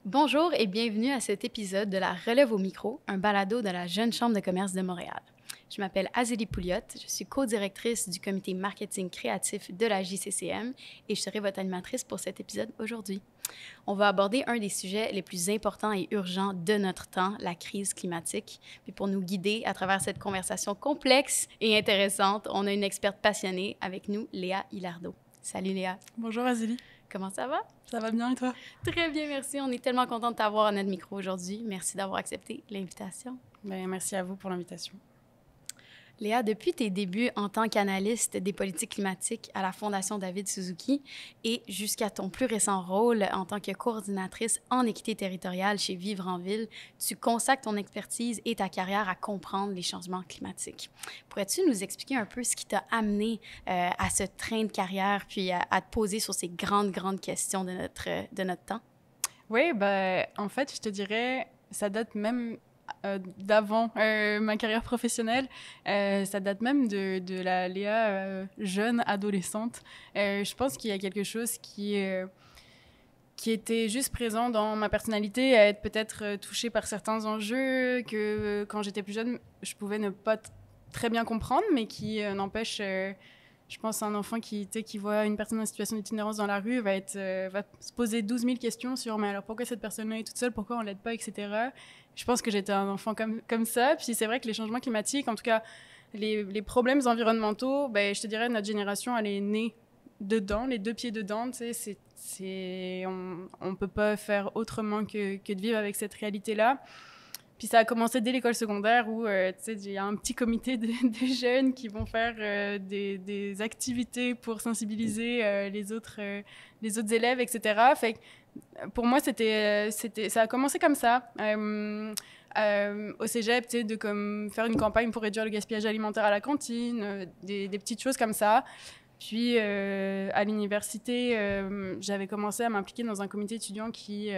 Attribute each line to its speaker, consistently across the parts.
Speaker 1: Bonjour et bienvenue à cet épisode de La Relève au micro, un balado de la Jeune Chambre de commerce de Montréal. Je m'appelle Azélie Pouliot, je suis co-directrice du comité marketing créatif de la JCCM et je serai votre animatrice pour cet épisode aujourd'hui. On va aborder un des sujets les plus importants et urgents de notre temps, la crise climatique. Puis pour nous guider à travers cette conversation complexe et intéressante, on a une experte passionnée avec nous, Léa Hilardeau. Salut Léa.
Speaker 2: Bonjour Azélie.
Speaker 1: Comment ça va?
Speaker 2: Ça va bien et toi?
Speaker 1: Très bien, merci. On est tellement content de t'avoir à notre micro aujourd'hui. Merci d'avoir accepté l'invitation.
Speaker 2: Merci à vous pour l'invitation.
Speaker 1: Léa, depuis tes débuts en tant qu'analyste des politiques climatiques à la Fondation David Suzuki et jusqu'à ton plus récent rôle en tant que coordinatrice en équité territoriale chez Vivre en Ville, tu consacres ton expertise et ta carrière à comprendre les changements climatiques. Pourrais-tu nous expliquer un peu ce qui t'a amené à ce train de carrière puis à te poser sur ces grandes questions de notre temps?
Speaker 2: Oui, en fait, je te dirais, ça date même d'avant ma carrière professionnelle. Ça date même de la Léa jeune adolescente. Je pense qu'il y a quelque chose qui était juste présent dans ma personnalité, à être peut-être touchée par certains enjeux que quand j'étais plus jeune, je pouvais ne pas très bien comprendre, mais qui n'empêche... je pense un enfant qui voit une personne en situation d'itinérance dans la rue va se poser 12 000 questions sur mais alors pourquoi cette personne-là est toute seule, pourquoi on l'aide pas, etc. Je pense que j'étais un enfant comme ça. Puis c'est vrai que les changements climatiques, en tout cas les problèmes environnementaux, je te dirais notre génération, elle est née dedans, les deux pieds dedans. Tu sais, on peut pas faire autrement que de vivre avec cette réalité-là. Puis ça a commencé dès l'école secondaire où il y a un petit comité des jeunes qui vont faire des activités pour sensibiliser les autres élèves, etc. Fait que pour moi, ça a commencé comme ça. Au cégep, de comme faire une campagne pour réduire le gaspillage alimentaire à la cantine, des petites choses comme ça. Puis à l'université, j'avais commencé à m'impliquer dans un comité étudiant qui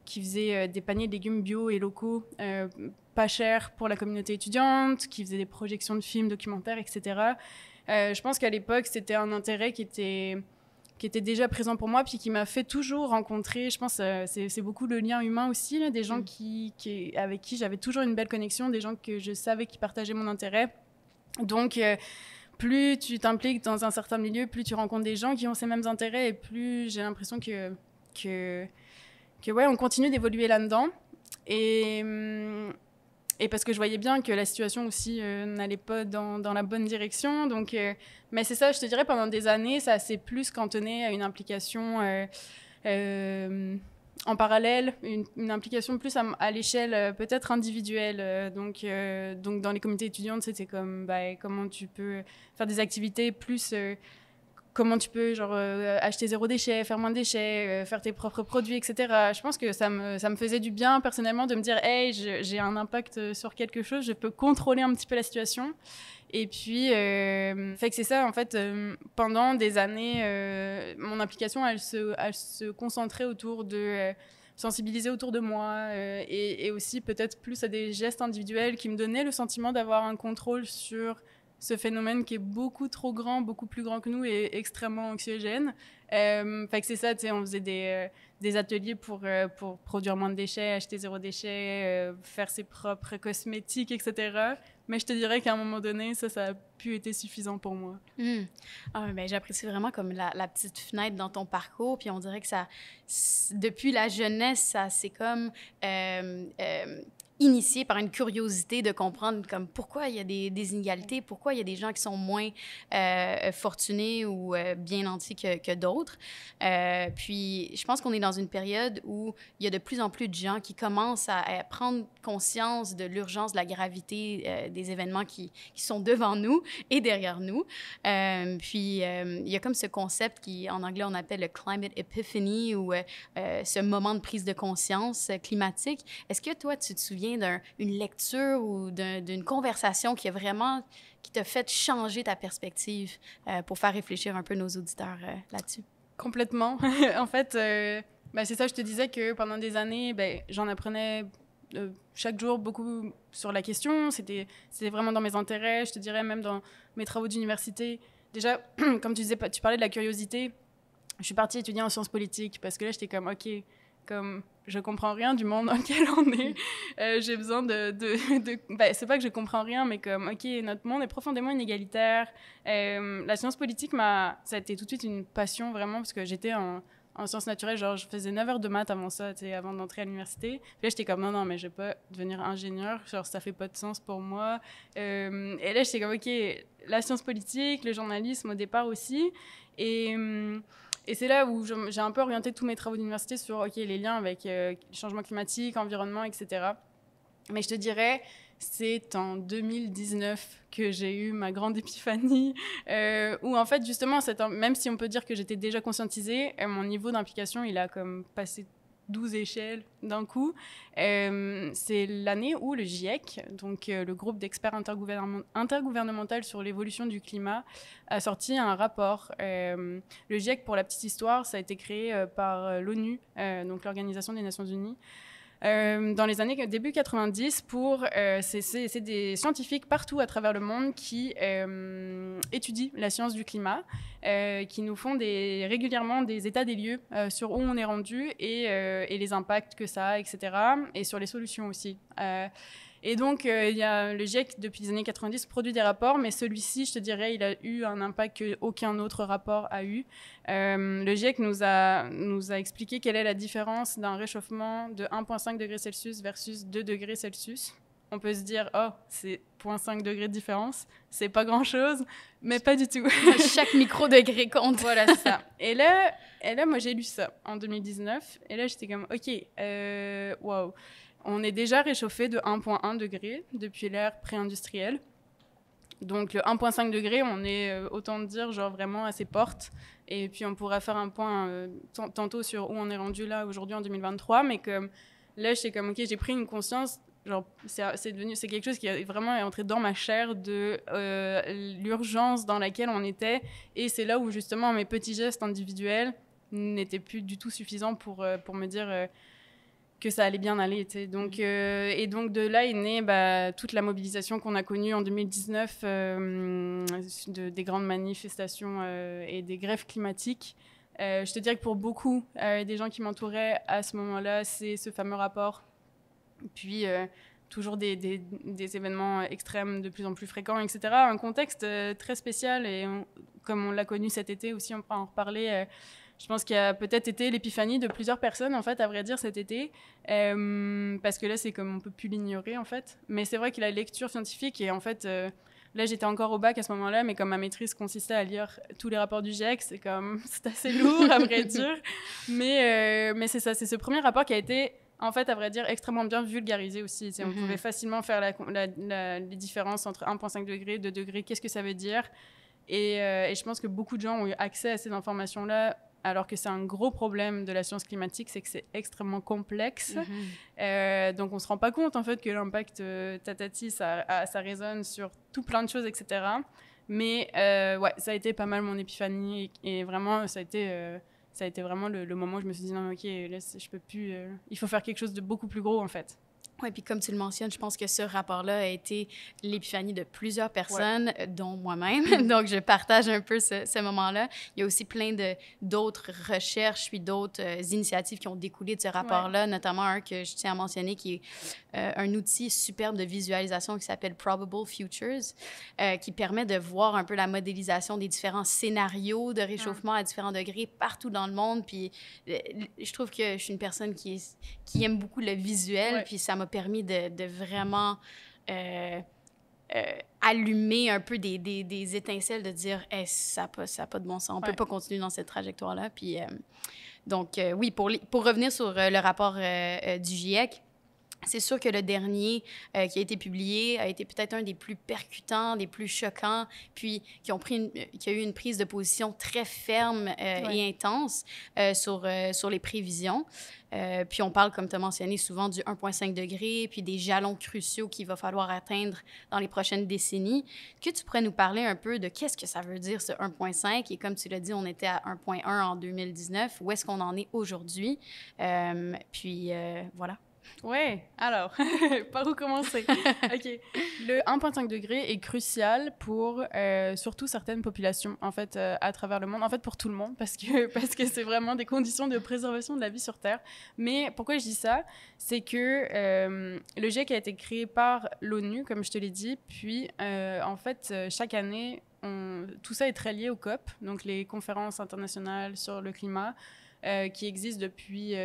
Speaker 2: faisait des paniers de légumes bio et locaux pas chers pour la communauté étudiante, qui faisait des projections de films, documentaires, etc. Je pense qu'à l'époque, c'était un intérêt qui était déjà présent pour moi, puis qui m'a fait toujours rencontrer, je pense, c'est beaucoup le lien humain aussi, là, des gens avec qui j'avais toujours une belle connexion, des gens que je savais qui partageaient mon intérêt. Donc, plus tu t'impliques dans un certain milieu, plus tu rencontres des gens qui ont ces mêmes intérêts, et plus j'ai l'impression que ouais, on continue d'évoluer là-dedans. Et parce que je voyais bien que la situation aussi n'allait pas dans la bonne direction. Donc, mais c'est ça, je te dirais, pendant des années, ça s'est plus cantonné à une implication en parallèle, une implication plus à l'échelle peut-être individuelle. Donc, dans les comités étudiantes, c'était comme comment tu peux faire des activités plus... comment tu peux acheter zéro déchet, faire moins de déchets, faire tes propres produits, etc. Je pense que ça me faisait du bien personnellement de me dire « Hey, j'ai un impact sur quelque chose, je peux contrôler un petit peu la situation ». Et puis, fait que c'est ça, en fait, pendant des années, mon implication, elle se concentrait autour de sensibiliser autour de moi et aussi peut-être plus à des gestes individuels qui me donnaient le sentiment d'avoir un contrôle sur ce phénomène qui est beaucoup trop grand, beaucoup plus grand que nous et extrêmement anxiogène. Fait que c'est ça, tu sais, on faisait des ateliers pour produire moins de déchets, acheter zéro déchet, faire ses propres cosmétiques, etc. Mais je te dirais qu'à un moment donné, ça a pu être suffisant pour moi.
Speaker 1: J'apprécie vraiment comme la petite fenêtre dans ton parcours, puis on dirait que ça, depuis la jeunesse, ça c'est comme initié par une curiosité de comprendre comme pourquoi il y a des inégalités, pourquoi il y a des gens qui sont moins fortunés ou bien nantis que d'autres. Puis je pense qu'on est dans une période où il y a de plus en plus de gens qui commencent à prendre conscience de l'urgence, de la gravité des événements qui sont devant nous et derrière nous. Il y a comme ce concept qui, en anglais, on appelle le climate epiphany ou ce moment de prise de conscience climatique. Est-ce que toi, tu te souviens d'une lecture ou d'une conversation qui t'a fait changer ta perspective pour faire réfléchir un peu nos auditeurs là-dessus?
Speaker 2: Complètement. En fait, c'est ça, je te disais que pendant des années, j'en apprenais chaque jour beaucoup sur la question. C'était vraiment dans mes intérêts, je te dirais même dans mes travaux d'université. Déjà, comme tu disais, tu parlais de la curiosité. Je suis partie étudier en sciences politiques parce que là, j'étais comme, OK, comme je comprends rien du monde dans lequel on est. J'ai besoin c'est pas que je comprends rien, mais comme, OK, notre monde est profondément inégalitaire. La science politique, ça a été tout de suite une passion, vraiment, parce que j'étais en sciences naturelles, genre, je faisais 9 heures de maths avant ça, tu sais, avant d'entrer à l'université. Puis là, j'étais comme, non, mais je vais pas devenir ingénieur, genre, ça fait pas de sens pour moi. Et là, j'étais comme, OK, la science politique, le journalisme au départ aussi. Et c'est là où j'ai un peu orienté tous mes travaux d'université sur, OK, les liens avec le changement climatique, environnement, etc. Mais je te dirais, c'est en 2019 que j'ai eu ma grande épiphanie, où en fait, justement, même si on peut dire que j'étais déjà conscientisée, mon niveau d'implication, il a comme passé 12 échelles d'un coup. C'est l'année où le GIEC, donc le groupe d'experts intergouvernemental sur l'évolution du climat, a sorti un rapport. Le GIEC, pour la petite histoire, ça a été créé par l'ONU, donc l'Organisation des Nations Unies, dans les années début 90 c'est des scientifiques partout à travers le monde qui étudient la science du climat, qui nous font régulièrement des états des lieux sur où on est rendu et les impacts que ça a, etc. Et sur les solutions aussi. Et donc, il y a le GIEC, depuis les années 90, produit des rapports, mais celui-ci, je te dirais, il a eu un impact qu'aucun autre rapport a eu. Le GIEC nous a expliqué quelle est la différence d'un réchauffement de 1,5 degrés Celsius versus 2 degrés Celsius. On peut se dire, oh, c'est 0,5 degrés de différence, c'est pas grand-chose, mais pas du tout.
Speaker 1: Chaque micro-degré compte.
Speaker 2: Voilà, c'est ça. Et là, moi, j'ai lu ça en 2019, et là, j'étais comme, OK, waouh. On est déjà réchauffé de 1,1 degré depuis l'ère pré-industrielle. Donc, le 1,5 degré, on est, autant dire, genre vraiment à ses portes. Et puis, on pourra faire un point tantôt sur où on est rendu là, aujourd'hui, en 2023. Mais comme là, j'étais comme, OK, j'ai pris une conscience, genre, c'est quelque chose qui est vraiment entré dans ma chair de l'urgence dans laquelle on était. Et c'est là où, justement, mes petits gestes individuels n'étaient plus du tout suffisants pour me dire... que ça allait bien aller. Donc, et donc, de là est née toute la mobilisation qu'on a connue en 2019, des grandes manifestations et des grèves climatiques. Je te dirais que pour beaucoup des gens qui m'entouraient à ce moment-là, c'est ce fameux rapport. Puis, toujours des événements extrêmes de plus en plus fréquents, etc. Un contexte très spécial, et comme on l'a connu cet été aussi, on peut en reparler. Je pense qu'il y a peut-être été l'épiphanie de plusieurs personnes, en fait, à vrai dire, cet été. Parce que là, c'est comme on ne peut plus l'ignorer, en fait. Mais c'est vrai que la lecture scientifique, et en fait, là, j'étais encore au bac à ce moment-là, mais comme ma maîtrise consistait à lire tous les rapports du GIEC, c'est assez lourd, à vrai dire. Mais c'est ça, c'est ce premier rapport qui a été, en fait, à vrai dire, extrêmement bien vulgarisé aussi. On pouvait facilement faire les différences entre 1,5 degrés, 2 degrés, qu'est-ce que ça veut dire. Et je pense que beaucoup de gens ont eu accès à ces informations-là, alors que c'est un gros problème de la science climatique, c'est que c'est extrêmement complexe. Donc, on ne se rend pas compte, en fait, que l'impact tatati, ça résonne sur tout plein de choses, etc. Mais, ouais, ça a été pas mal mon épiphanie. Et vraiment, ça a été vraiment le moment où je me suis dit, non, OK, là, je peux plus... il faut faire quelque chose de beaucoup plus gros, en fait.
Speaker 1: Oui, puis comme tu le mentionnes, je pense que ce rapport-là a été l'épiphanie de plusieurs personnes, dont moi-même. Donc, je partage un peu ce moment-là. Il y a aussi plein d'autres recherches puis d'autres initiatives qui ont découlé de ce rapport-là, notamment un que je tiens à mentionner qui est un outil superbe de visualisation qui s'appelle Probable Futures, qui permet de voir un peu la modélisation des différents scénarios de réchauffement à différents degrés partout dans le monde. Puis, je trouve que je suis une personne qui aime beaucoup le visuel, puis ça m'a permis de vraiment allumer un peu des étincelles, de dire hey, ça n'a pas de bon sens, on ne peut pas continuer dans cette trajectoire-là. Puis, donc, oui, pour revenir sur le rapport du GIEC, c'est sûr que le dernier qui a été publié a été peut-être un des plus percutants, des plus choquants, puis qui a eu une prise de position très ferme et intense sur les prévisions. Puis on parle, comme tu as mentionné, souvent du 1,5 degré, puis des jalons cruciaux qu'il va falloir atteindre dans les prochaines décennies. Que tu pourrais nous parler un peu de qu'est-ce que ça veut dire, ce 1,5? Et comme tu l'as dit, on était à 1,1 en 2019. Où est-ce qu'on en est aujourd'hui? Puis voilà.
Speaker 2: Ouais, alors, par où commencer? Ok, le 1,5 degré est crucial pour surtout certaines populations, en fait, à travers le monde, en fait pour tout le monde, parce que c'est vraiment des conditions de préservation de la vie sur Terre. Mais pourquoi je dis ça? C'est que le GIEC a été créé par l'ONU, comme je te l'ai dit, puis en fait, chaque année, tout ça est très lié au COP, donc les conférences internationales sur le climat, qui existent depuis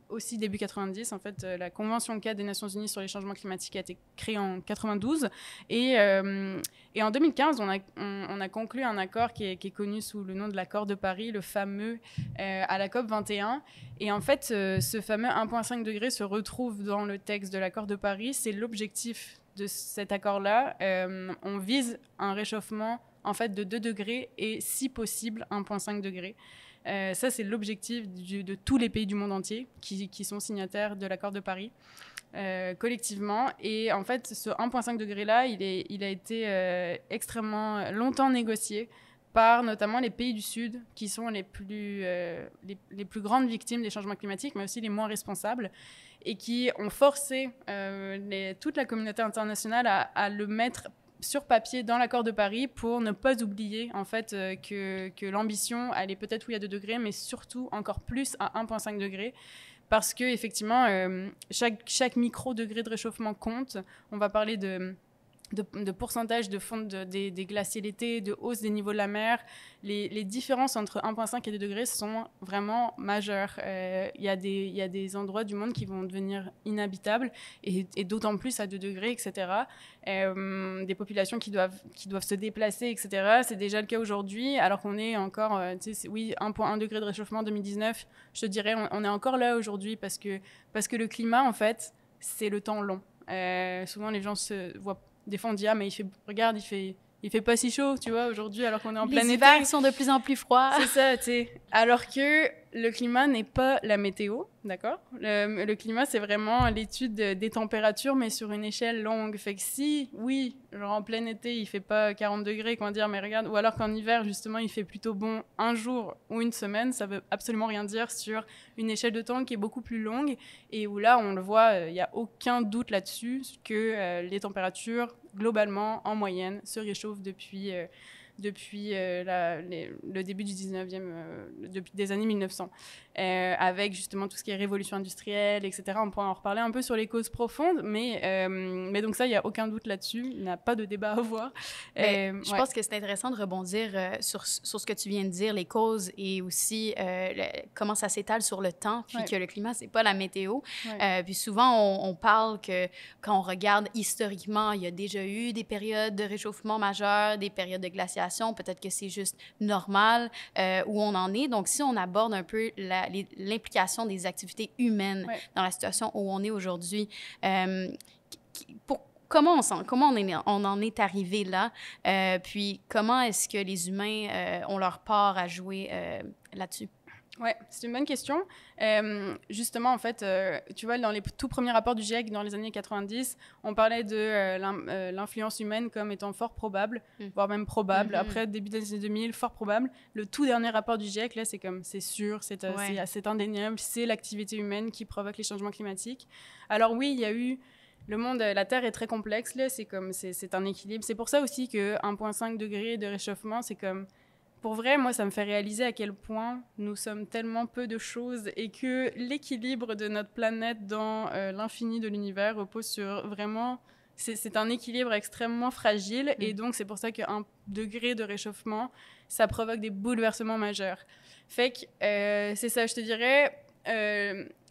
Speaker 2: aussi début 90. En fait, la Convention cadre des Nations Unies sur les changements climatiques a été créée en 92. Et en 2015, on a conclu un accord qui est connu sous le nom de l'accord de Paris, le fameux à la COP 21. Et en fait, ce fameux 1,5 degré se retrouve dans le texte de l'accord de Paris. C'est l'objectif de cet accord-là. On vise un réchauffement en fait de 2 degrés et si possible 1,5 degré. Ça, c'est l'objectif de tous les pays du monde entier qui sont signataires de l'accord de Paris collectivement. Et en fait, ce 1,5 degré-là, il a été extrêmement longtemps négocié par notamment les pays du Sud, qui sont les plus grandes victimes des changements climatiques, mais aussi les moins responsables, et qui ont forcé toute la communauté internationale à le mettre sur papier dans l'accord de Paris pour ne pas oublier en fait que l'ambition elle est peut-être oui à 2 degrés mais surtout encore plus à 1,5 degré parce que effectivement chaque micro degré de réchauffement compte. On va parler de pourcentage de fonte des glaciers l'été, de hausse des niveaux de la mer. Les différences entre 1,5 et 2 degrés sont vraiment majeures. Il y a des endroits du monde qui vont devenir inhabitables et d'autant plus à 2 degrés, etc. Des populations qui doivent se déplacer, etc. C'est déjà le cas aujourd'hui, alors qu'on est encore, oui, 1,1 degré de réchauffement en 2019. Je te dirais, on est encore là aujourd'hui parce que le climat, en fait, c'est le temps long. Souvent, les gens se voient. Des fois, on dit, ah, mais regarde, il fait pas si chaud, tu vois, aujourd'hui, alors qu'on est en plein été.
Speaker 1: Les hivers sont de plus en plus froids.
Speaker 2: C'est ça, tu sais. Alors que le climat n'est pas la météo, d'accord? Le climat, c'est vraiment l'étude des températures, mais sur une échelle longue. Fait que si, oui, genre en plein été, il fait pas 40 degrés, qu'on va dire, mais regarde, ou alors qu'en hiver, justement, il fait plutôt bon un jour ou une semaine, ça veut absolument rien dire sur une échelle de temps qui est beaucoup plus longue, et où là, on le voit, il n'y a aucun doute là-dessus que les températures, globalement, en moyenne, se réchauffent depuis le début du 19e, depuis des années 1900, avec justement tout ce qui est révolution industrielle, etc. On pourra en reparler un peu sur les causes profondes, mais donc ça, il n'y a aucun doute là-dessus, il n'y a pas de débat à avoir.
Speaker 1: Je pense que c'est intéressant de rebondir sur ce que tu viens de dire, les causes et aussi comment ça s'étale sur le temps, puis que le climat, c'est pas la météo. Puis souvent, on parle que quand on regarde historiquement, il y a déjà eu des périodes de réchauffement majeur, des périodes de glaciation, peut-être que c'est juste normal où on en est. Donc, si on aborde un peu l'implication des activités humaines dans la situation où on est aujourd'hui, comment on en est arrivé là, puis comment est-ce que les humains ont leur part à jouer là-dessus?
Speaker 2: Ouais, c'est une bonne question. Justement, en fait, tu vois, dans les tout premiers rapports du GIEC dans les années 90, on parlait de l'influence humaine comme étant fort probable, voire même probable. Après, début des années 2000, fort probable. Le tout dernier rapport du GIEC, là, c'est sûr, c'est indéniable, c'est l'activité humaine qui provoque les changements climatiques. Alors oui, il y a eu le monde, la Terre est très complexe, là, c'est un équilibre. C'est pour ça aussi que 1,5 degré de réchauffement, c'est comme... Pour vrai, moi, ça me fait réaliser à quel point nous sommes tellement peu de choses et que l'équilibre de notre planète dans l'infini de l'univers repose sur vraiment... C'est un équilibre extrêmement fragile et donc c'est pour ça qu'un degré de réchauffement, ça provoque des bouleversements majeurs. Fait que c'est ça, je te dirais...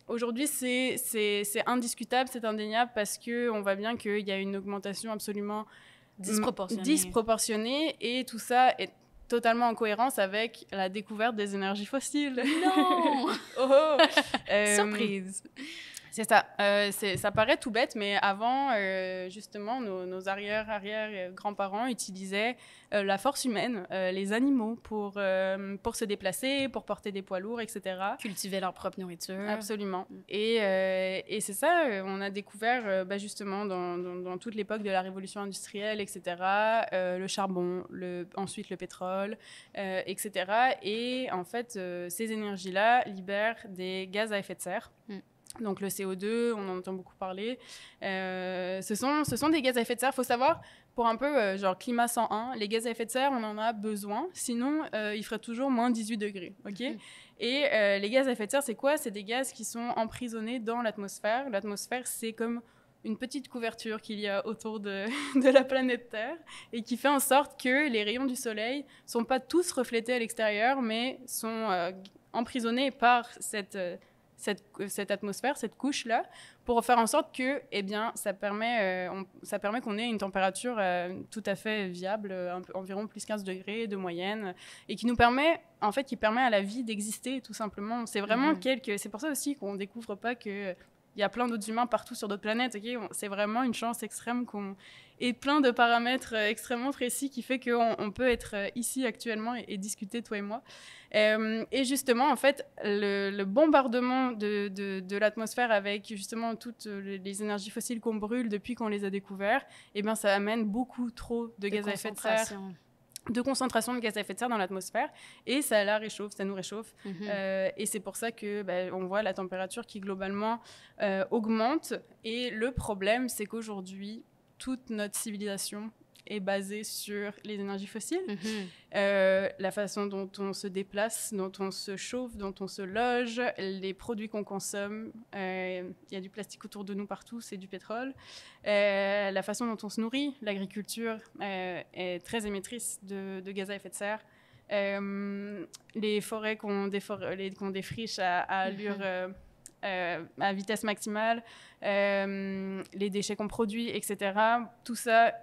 Speaker 2: Aujourd'hui, c'est indiscutable, c'est indéniable parce qu'on voit bien qu'il y a une augmentation absolument disproportionnée et tout ça est totalement en cohérence avec la découverte des énergies fossiles.
Speaker 1: Non! Surprise!
Speaker 2: C'est ça. Ça paraît tout bête, mais avant, justement, nos arrière-grands-parents utilisaient la force humaine, les animaux, pour se déplacer, pour porter des poids lourds, etc.
Speaker 1: Cultiver leur propre nourriture.
Speaker 2: Absolument. Et c'est ça, on a découvert, justement, dans toute l'époque de la révolution industrielle, etc., le charbon, ensuite le pétrole, etc. Et en fait, ces énergies-là libèrent des gaz à effet de serre. Donc le CO2, on en entend beaucoup parler. Ce sont des gaz à effet de serre. Il faut savoir, pour un peu genre climat 101, les gaz à effet de serre, on en a besoin. Sinon, il ferait toujours moins 18 degrés. Okay. Et les gaz à effet de serre, c'est quoi? C'est des gaz qui sont emprisonnés dans l'atmosphère. L'atmosphère, c'est comme une petite couverture qu'il y a autour de la planète Terre et qui fait en sorte que les rayons du soleil ne sont pas tous reflétés à l'extérieur, mais sont emprisonnés par cette atmosphère, cette couche-là, pour faire en sorte que, eh bien, ça permet qu'on ait une température tout à fait viable, environ plus 15 degrés de moyenne, et qui nous permet, en fait, qui permet à la vie d'exister, tout simplement. C'est vraiment c'est pour ça aussi qu'on ne découvre pas que il y a plein d'autres humains partout sur d'autres planètes. Okay, c'est vraiment une chance extrême et plein de paramètres extrêmement précis qui fait qu'on peut être ici actuellement et discuter, toi et moi. Et justement, en fait, le bombardement de l'atmosphère avec justement toutes les énergies fossiles qu'on brûle depuis qu'on les a découvertes, eh bien, ça amène beaucoup trop de gaz à effet de serre. De concentration de gaz à effet de serre dans l'atmosphère et ça la réchauffe, ça nous réchauffe. Et c'est pour ça que on voit la température qui globalement augmente. Et le problème, c'est qu'aujourd'hui, toute notre civilisation est basée sur les énergies fossiles. La façon dont on se déplace, dont on se chauffe, dont on se loge, les produits qu'on consomme. Il y a du plastique autour de nous partout, c'est du pétrole. La façon dont on se nourrit, l'agriculture est très émettrice de gaz à effet de serre. Les forêts qu'on défriche à allure... à vitesse maximale, les déchets qu'on produit, etc. Tout ça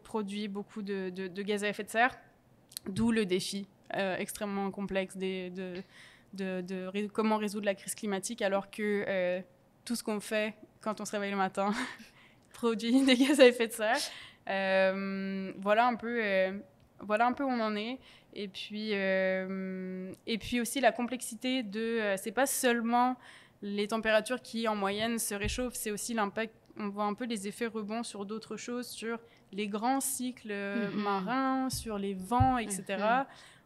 Speaker 2: produit beaucoup de gaz à effet de serre, d'où le défi extrêmement complexe de comment résoudre la crise climatique alors que tout ce qu'on fait quand on se réveille le matin produit des gaz à effet de serre. Voilà un peu où on en est. Et puis aussi la complexité c'est pas seulement les températures qui, en moyenne, se réchauffent, c'est aussi l'impact. On voit un peu les effets rebonds sur d'autres choses, sur les grands cycles marins, sur les vents, etc.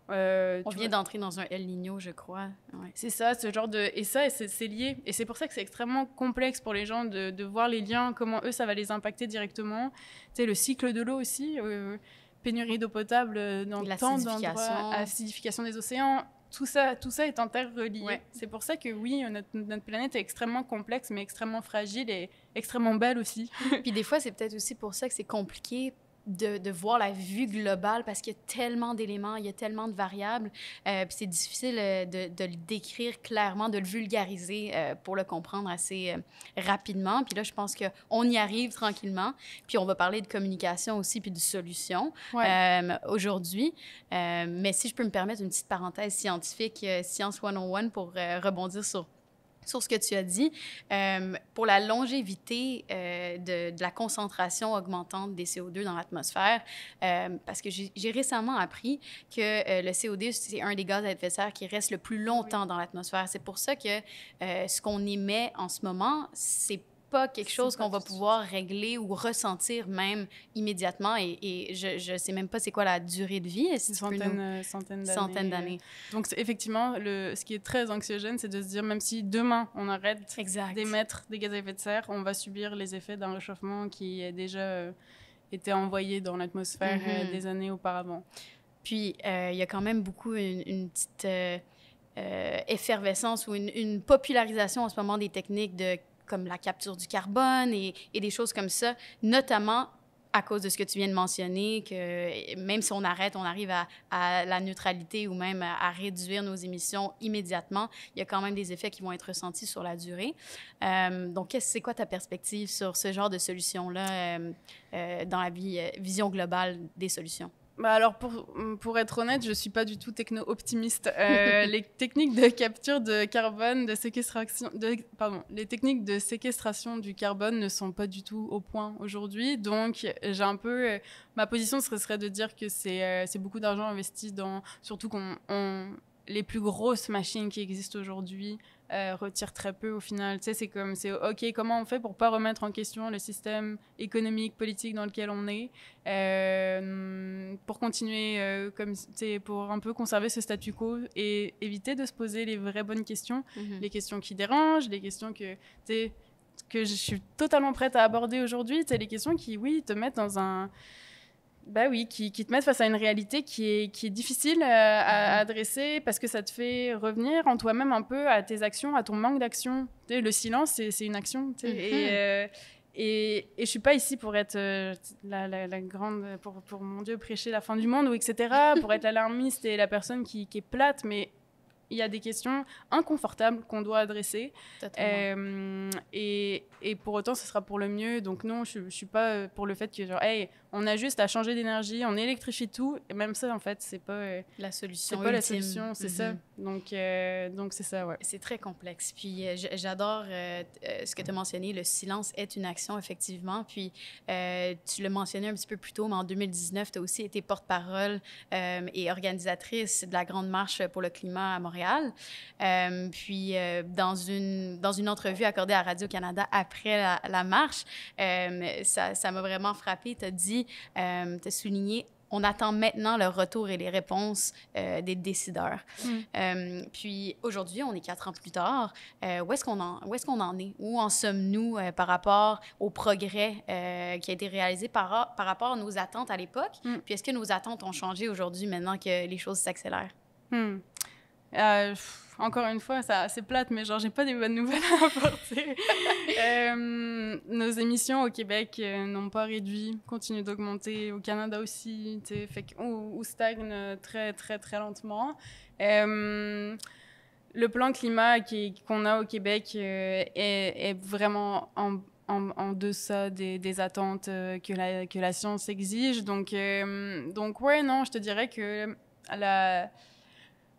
Speaker 1: On vient d'entrer dans un El Niño, je crois. Ouais.
Speaker 2: C'est ça, ce genre de... Et ça, c'est lié. Et c'est pour ça que c'est extrêmement complexe pour les gens de voir les liens, comment eux, ça va les impacter directement. Tu sais, le cycle de l'eau aussi, pénurie d'eau potable dans tant d'endroits, acidification des océans... Tout ça est interrelié. Ouais. C'est pour ça que oui, notre planète est extrêmement complexe, mais extrêmement fragile et extrêmement belle aussi.
Speaker 1: Puis des fois, c'est peut-être aussi pour ça que c'est compliqué de voir la vue globale parce qu'il y a tellement d'éléments, il y a tellement de variables. Puis c'est difficile de le décrire clairement, de le vulgariser pour le comprendre assez rapidement. Puis là, je pense qu'on y arrive tranquillement. Puis on va parler de communication aussi, puis de solutions aujourd'hui. Mais si je peux me permettre une petite parenthèse scientifique, Science 101, pour rebondir sur ce que tu as dit, pour la longévité de la concentration augmentante des CO2 dans l'atmosphère, parce que j'ai récemment appris que le CO2, c'est un des gaz à effet de serre qui reste le plus longtemps dans l'atmosphère. C'est pour ça que ce qu'on émet en ce moment, c'est pas quelque chose qu'on va pouvoir régler ou ressentir même immédiatement. Et je sais même pas c'est quoi la durée de vie.
Speaker 2: Centaines d'années. Donc, effectivement, ce qui est très anxiogène, c'est de se dire, même si demain, on arrête d'émettre des gaz à effet de serre, on va subir les effets d'un réchauffement qui a déjà été envoyé dans l'atmosphère des années auparavant.
Speaker 1: Puis, il y a quand même beaucoup une petite effervescence ou une popularisation en ce moment des techniques comme la capture du carbone et des choses comme ça, notamment à cause de ce que tu viens de mentionner, que même si on arrête, on arrive à la neutralité ou même à réduire nos émissions immédiatement, il y a quand même des effets qui vont être ressentis sur la durée. Donc, c'est quoi ta perspective sur ce genre de solutions-là dans la vision globale des solutions?
Speaker 2: Alors, pour être honnête, je ne suis pas du tout techno-optimiste. Les techniques de capture de carbone, les techniques de séquestration du carbone ne sont pas du tout au point aujourd'hui. Donc, j'ai un peu... ma position serait de dire que c'est beaucoup d'argent investi surtout les plus grosses machines qui existent aujourd'hui retire très peu au final. Tu sais, c'est OK, comment on fait pour pas remettre en question le système économique, politique dans lequel on est, pour continuer, comme, tu sais, pour un peu conserver ce statu quo et éviter de se poser les vraies bonnes questions, les questions qui dérangent, les questions que, tu sais, que je suis totalement prête à aborder aujourd'hui, tu sais, les questions qui, oui, te mettent dans un... Bah oui, qui te mettent face à une réalité qui est difficile à adresser parce que ça te fait revenir en toi-même un peu à tes actions, à ton manque d'action. Tu sais, le silence, c'est une action. Tu sais, et je suis pas ici pour être la grande, pour mon Dieu, prêcher la fin du monde ou etc., pour être l'alarmiste et la personne qui est plate, mais il y a des questions inconfortables qu'on doit adresser. Et pour autant, ce sera pour le mieux. Donc non, je suis pas pour le fait que, genre, hey, on a juste à changer d'énergie, on électrifie tout. Et même ça, en fait, c'est pas
Speaker 1: la solution.
Speaker 2: C'est pas la solution, c'est ça. Donc c'est ça, ouais.
Speaker 1: C'est très complexe. Puis j'adore ce que tu as mentionné, le silence est une action, effectivement. Puis tu l'as mentionné un petit peu plus tôt, mais en 2019, tu as aussi été porte-parole et organisatrice de la Grande Marche pour le climat à Montréal. Puis dans une entrevue accordée à Radio-Canada après la marche, ça m'a vraiment frappée. Tu as dit, tu as souligné, on attend maintenant le retour et les réponses des décideurs. Puis aujourd'hui, on est 4 ans plus tard. Où est-ce qu'on en est? Où en sommes-nous par rapport au progrès qui a été réalisé par rapport à nos attentes à l'époque? Puis est-ce que nos attentes ont changé aujourd'hui maintenant que les choses s'accélèrent?
Speaker 2: Encore une fois, c'est plate, mais genre, j'ai pas des bonnes nouvelles à apporter. Nos émissions au Québec n'ont pas réduit, continuent d'augmenter. Au Canada aussi, ou stagnent très, très, très lentement. Le plan climat qu'on a au Québec est vraiment en deçà des attentes que la science exige. Donc ouais, non, je te dirais que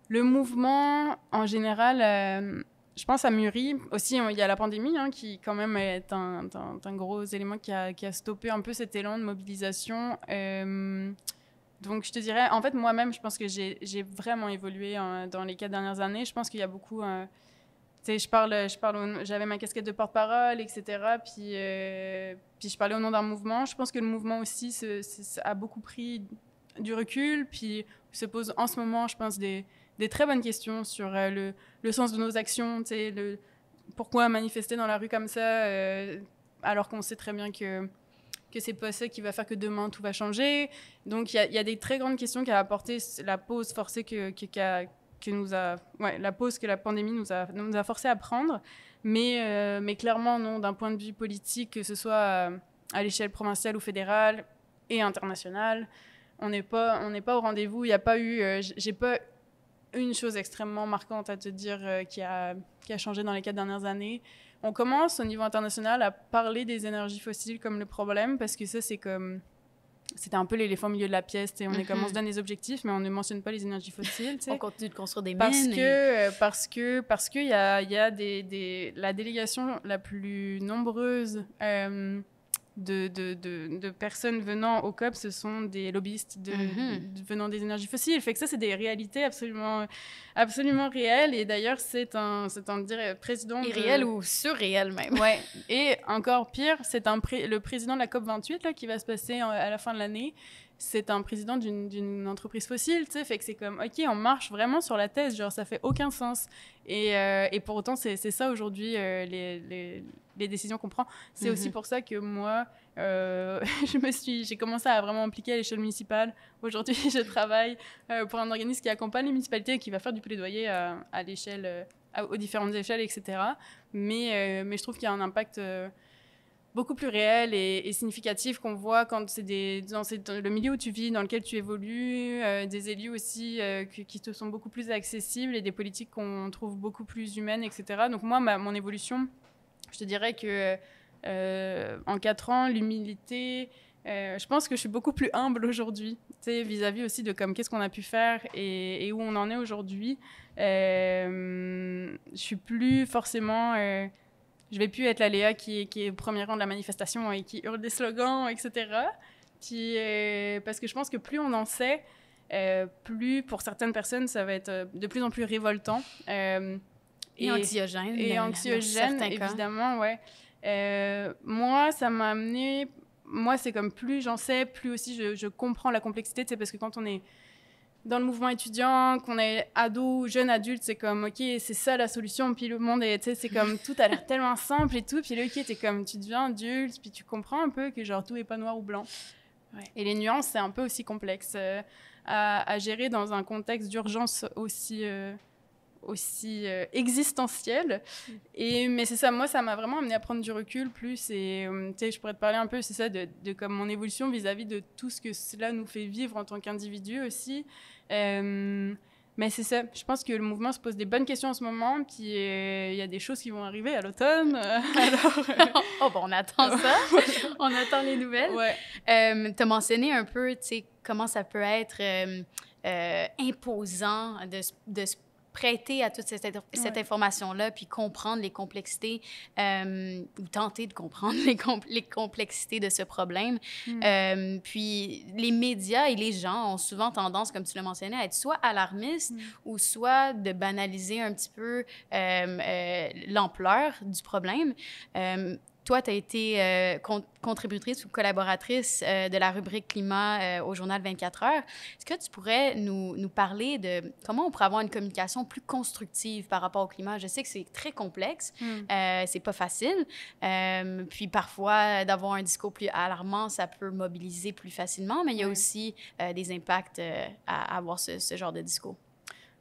Speaker 2: le mouvement, en général, je pense, a mûri. Aussi, il y a la pandémie, qui, quand même, est un gros élément qui a stoppé un peu cet élan de mobilisation. Donc, je te dirais, en fait, moi-même, je pense que j'ai vraiment évolué dans les 4 dernières années. Je pense qu'il y a beaucoup... tu sais, j'avais ma casquette de porte-parole, etc. Puis je parlais au nom d'un mouvement. Je pense que le mouvement aussi a beaucoup pris du recul, puis se pose en ce moment, je pense, des très bonnes questions sur le sens de nos actions, pourquoi manifester dans la rue comme ça, alors qu'on sait très bien que c'est pas ça qui va faire que demain tout va changer. Donc il y a des très grandes questions qu'a apporté la pause forcée la pause que la pandémie nous a forcé à prendre. Mais clairement, non, d'un point de vue politique, que ce soit à l'échelle provinciale ou fédérale et internationale, on n'est pas au rendez-vous. Il n'y a pas eu... j'ai pas une chose extrêmement marquante à te dire qui a changé dans les 4 dernières années. On commence au niveau international à parler des énergies fossiles comme le problème, parce que ça, c'était un peu l'éléphant au milieu de la pièce. On se donne des objectifs, mais on ne mentionne pas les énergies fossiles.
Speaker 1: On continue de construire des
Speaker 2: mines. Parce qu'il y a la délégation la plus nombreuse de personnes venant au COP, ce sont des lobbyistes venant des énergies fossiles. Fait que ça, c'est des réalités absolument, absolument réelles. Et d'ailleurs, c'est un président...
Speaker 1: Irréel ou surréel même.
Speaker 2: Ouais. Et encore pire, c'est le président de la COP 28 là, qui va se passer à la fin de l'année. C'est un président d'une entreprise fossile, tu sais, fait que c'est comme, OK, on marche vraiment sur la thèse, genre, ça fait aucun sens. Et pour autant, c'est ça aujourd'hui, les décisions qu'on prend. C'est aussi pour ça que moi, j'ai commencé à vraiment impliquer à l'échelle municipale. Aujourd'hui, je travaille pour un organisme qui accompagne les municipalités et qui va faire du plaidoyer à l'échelle, aux différentes échelles, etc. Mais je trouve qu'il y a un impact... beaucoup plus réel et significatif qu'on voit quand c'est dans le milieu où tu vis, dans lequel tu évolues, des élus aussi qui te sont beaucoup plus accessibles et des politiques qu'on trouve beaucoup plus humaines, etc. Donc moi, mon évolution, je te dirais que en 4 ans, l'humilité, je pense que je suis beaucoup plus humble aujourd'hui, vis-à-vis aussi de qu'est-ce qu'on a pu faire et où on en est aujourd'hui. Je suis plus forcément... je vais plus être la Léa qui est au premier rang de la manifestation et qui hurle des slogans, etc. Puis, parce que je pense que plus on en sait, plus pour certaines personnes, ça va être de plus en plus révoltant.
Speaker 1: Et anxiogène.
Speaker 2: Et anxiogène, évidemment, ouais. Moi, ça m'a amené... Moi, c'est comme plus j'en sais, plus aussi je comprends la complexité, tu sais, parce que quand on est dans le mouvement étudiant, qu'on est ado, jeune adulte, c'est comme, OK, c'est ça la solution, puis le monde est, tu sais, c'est comme, tout a l'air tellement simple et tout, puis là, OK, t'es comme, tu deviens adulte, puis tu comprends un peu que, genre, tout est pas noir ou blanc. Ouais. Et les nuances, c'est un peu aussi complexe à gérer dans un contexte d'urgence aussi existentiel. Mais c'est ça, moi, ça m'a vraiment amené à prendre du recul plus. Et tu sais, je pourrais te parler un peu, c'est ça, de comme mon évolution vis-à-vis de tout ce que cela nous fait vivre en tant qu'individu aussi. Mais c'est ça, je pense que le mouvement se pose des bonnes questions en ce moment, puis il y a des choses qui vont arriver à l'automne.
Speaker 1: Oh, bon, on attend ça. On attend les nouvelles.
Speaker 2: Ouais.
Speaker 1: Tu as mentionné un peu, tu sais, comment ça peut être imposant de se prêter à toute cette information-là, puis comprendre les complexités, ou tenter de comprendre les complexités de ce problème. Puis les médias et les gens ont souvent tendance, comme tu l'as mentionné, à être soit alarmistes ou soit de banaliser un petit peu l'ampleur du problème. Toi, tu as été contributrice ou collaboratrice de la rubrique climat au journal 24 heures. Est-ce que tu pourrais nous parler de comment on pourrait avoir une communication plus constructive par rapport au climat? Je sais que c'est très complexe, c'est pas facile. Puis parfois, d'avoir un discours plus alarmant, ça peut mobiliser plus facilement, mais il y a aussi des impacts à avoir ce genre de discours.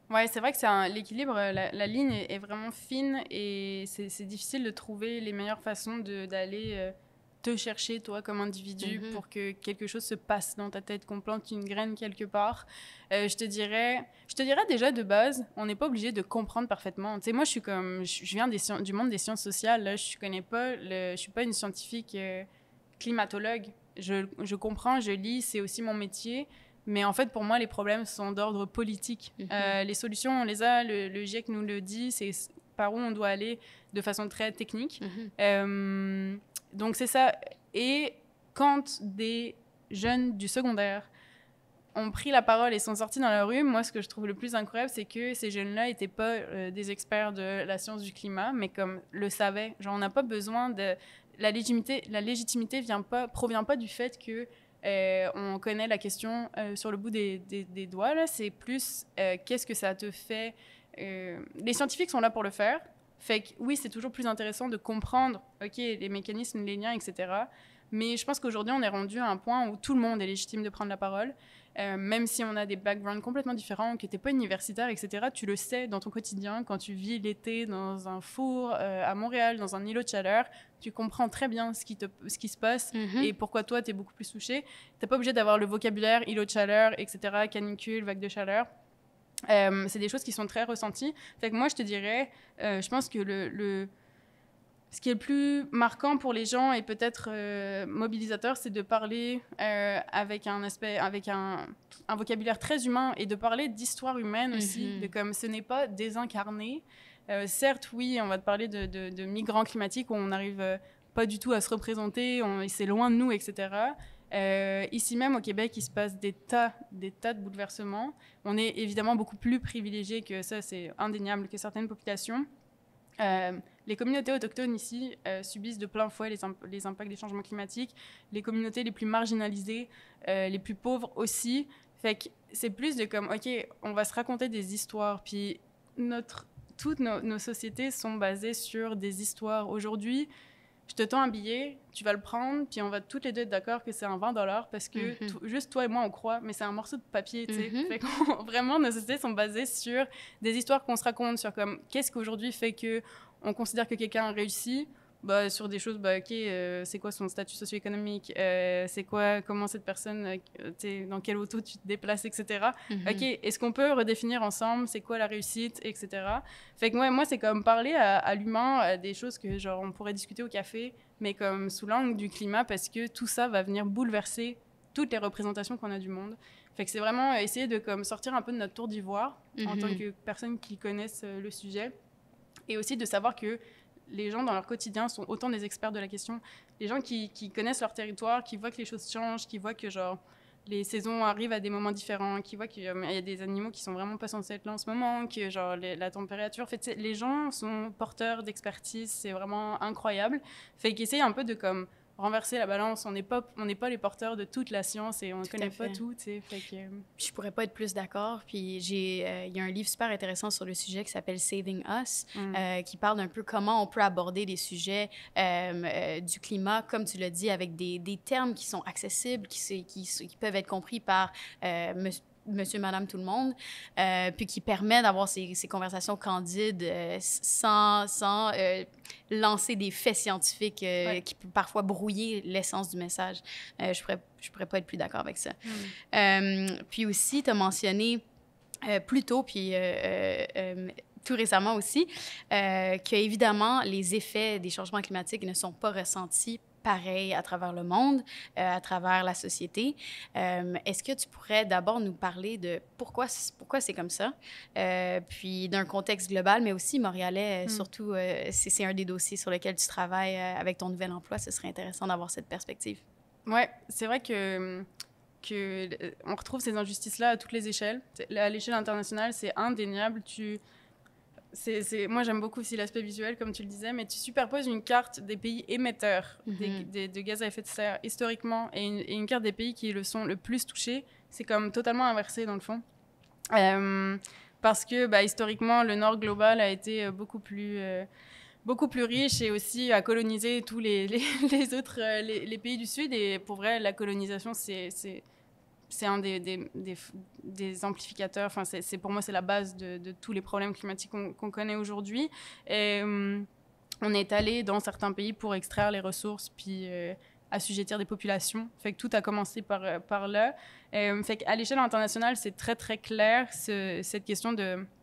Speaker 2: Ouais, c'est vrai que c'est l'équilibre, la ligne est vraiment fine et c'est difficile de trouver les meilleures façons d'aller te chercher, toi, comme individu, pour que quelque chose se passe dans ta tête, qu'on plante une graine quelque part. Je te dirais déjà de base, on n'est pas obligé de comprendre parfaitement. Tu sais, moi, je viens du monde des sciences sociales, là, je suis pas une scientifique climatologue. Je comprends, je lis, c'est aussi mon métier. Mais en fait, pour moi, les problèmes sont d'ordre politique. Les solutions, on les a, le GIEC nous le dit, c'est par où on doit aller de façon très technique. Donc, c'est ça. Et quand des jeunes du secondaire ont pris la parole et sont sortis dans la rue, moi, ce que je trouve le plus incroyable, c'est que ces jeunes-là n'étaient pas des experts de la science du climat, mais comme le savaient. Genre, on n'a pas besoin de... La légitimité provient pas du fait que on connaît la question sur le bout des doigts, là. C'est plus qu'est-ce que ça te fait. Les scientifiques sont là pour le faire. Fait que oui, c'est toujours plus intéressant de comprendre les mécanismes, les liens, etc. Mais je pense qu'aujourd'hui, on est rendu à un point où tout le monde est légitime de prendre la parole. Même si on a des backgrounds complètement différents, que tu n'es pas universitaire, etc., tu le sais dans ton quotidien, quand tu vis l'été dans un four à Montréal, dans un îlot de chaleur, tu comprends très bien ce qui se passe et pourquoi toi, tu es beaucoup plus touché. Tu n'es pas obligé d'avoir le vocabulaire îlot de chaleur, etc., canicule, vague de chaleur. C'est des choses qui sont très ressenties. Fait que moi, je te dirais, je pense que ce qui est le plus marquant pour les gens et peut-être mobilisateur, c'est de parler avec un vocabulaire très humain et de parler d'histoire humaine aussi, de comme ce n'est pas désincarné. Certes, oui, on va te parler de migrants climatiques où on n'arrive pas du tout à se représenter, c'est loin de nous, etc. Ici même au Québec, il se passe des tas de bouleversements. On est évidemment beaucoup plus privilégiés que ça, c'est indéniable, que certaines populations. Les communautés autochtones ici subissent de plein fouet les impacts des changements climatiques. Les communautés les plus marginalisées, les plus pauvres aussi. Fait que c'est plus de comme, OK, on va se raconter des histoires. Puis toutes nos sociétés sont basées sur des histoires. Aujourd'hui, je te tends un billet, tu vas le prendre, puis on va toutes les deux être d'accord que c'est un 20$ parce que juste toi et moi, on croit, mais c'est un morceau de papier, tu sais. Fait que vraiment, nos sociétés sont basées sur des histoires qu'on se raconte, sur comme qu'est-ce qu'aujourd'hui fait qu'on considère que quelqu'un a réussi, sur des choses, c'est quoi son statut socio-économique, c'est quoi, comment cette personne, dans quelle auto tu te déplaces, etc. OK, est-ce qu'on peut redéfinir ensemble, c'est quoi la réussite, etc. Fait que moi c'est comme parler à l'humain, des choses que genre on pourrait discuter au café, mais comme sous l'angle du climat, parce que tout ça va venir bouleverser toutes les représentations qu'on a du monde. Fait que c'est vraiment essayer de comme sortir un peu de notre tour d'ivoire en tant que personnes qui connaissent le sujet, et aussi de savoir que les gens dans leur quotidien sont autant des experts de la question. Les gens qui connaissent leur territoire, qui voient que les choses changent, qui voient que genre les saisons arrivent à des moments différents, qui voient qu'il y a des animaux qui sont vraiment pas censés être là en ce moment, que genre la température, en fait, les gens sont porteurs d'expertise, c'est vraiment incroyable. Fait qu'ils essayent un peu de comme renverser la balance. On n'est pas les porteurs de toute la science et on ne connaît pas tout, tu sais. Fait que...
Speaker 1: Je pourrais pas être plus d'accord. Puis il y a un livre super intéressant sur le sujet qui s'appelle Saving Us, qui parle d'un peu comment on peut aborder les sujets du climat, comme tu l'as dit, avec des termes qui sont accessibles, qui peuvent être compris par monsieur, madame, tout le monde, puis qui permet d'avoir ces conversations candides sans lancer des faits scientifiques qui peuvent parfois brouiller l'essence du message. Je pourrais pas être plus d'accord avec ça. Puis aussi, tu as mentionné plus tôt, puis tout récemment aussi, que évidemment, les effets des changements climatiques ne sont pas ressentis pareil à travers le monde, à travers la société. Est-ce que tu pourrais d'abord nous parler de pourquoi c'est comme ça, puis d'un contexte global, mais aussi montréalais, surtout, c'est un des dossiers sur lesquels tu travailles avec ton nouvel emploi. Ce serait intéressant d'avoir cette perspective.
Speaker 2: Ouais, c'est vrai que on retrouve ces injustices-là à toutes les échelles. À l'échelle internationale, c'est indéniable. Moi, j'aime beaucoup aussi l'aspect visuel, comme tu le disais, mais tu superposes une carte des pays émetteurs de gaz à effet de serre historiquement et une carte des pays qui le sont le plus touchés. C'est comme totalement inversé, dans le fond. Parce que, historiquement, le Nord global a été beaucoup plus riche et aussi a colonisé tous les autres les pays du Sud. Et pour vrai, la colonisation, c'est un des amplificateurs. Enfin, pour moi, c'est la base de tous les problèmes climatiques qu'on connaît aujourd'hui. Et on est allé dans certains pays pour extraire les ressources, puis assujettir des populations. Fait que tout a commencé par là. Fait qu'à l'échelle internationale, c'est très, très clair, cette question